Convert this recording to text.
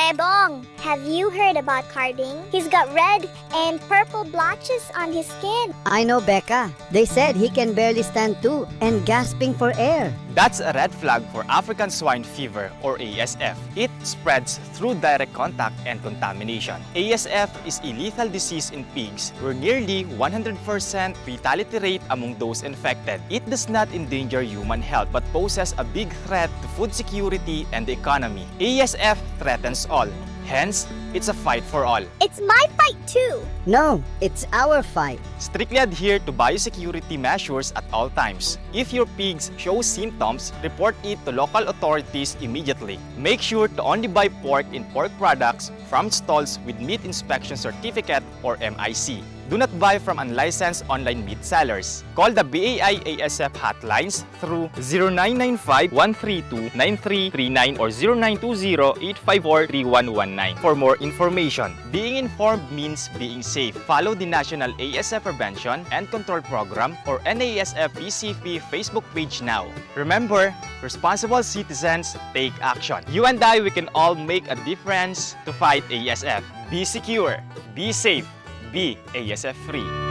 Bebong, have you heard about carding? He's got red and purple blotches on his skin. I know, Becca. They said he can barely stand too and gasping for air. That's a red flag for African swine fever or ASF. It spreads through direct contact and contamination. ASF is a lethal disease in pigs where nearly 100% fatality rate among those infected. It does not endanger human health but poses a big threat to food security and the economy. ASF threatens all. Hence, it's a fight for all. It's my fight too. No, it's our fight. Strictly adhere to biosecurity measures at all times. If your pigs show symptoms, report it to local authorities immediately. Make sure to only buy pork and pork products from stalls with Meat Inspection Certificate or MIC. Do not buy from unlicensed online meat sellers. Call the BAI ASF hotlines through 0995-132-9339 or 0920-854-3119 for more information. Being informed means being safe. Follow the National ASF Prevention and Control Program or NASF PCP Facebook page now. Remember, responsible citizens take action. You and I, we can all make a difference to fight ASF. Be secure, be safe, be ASF free.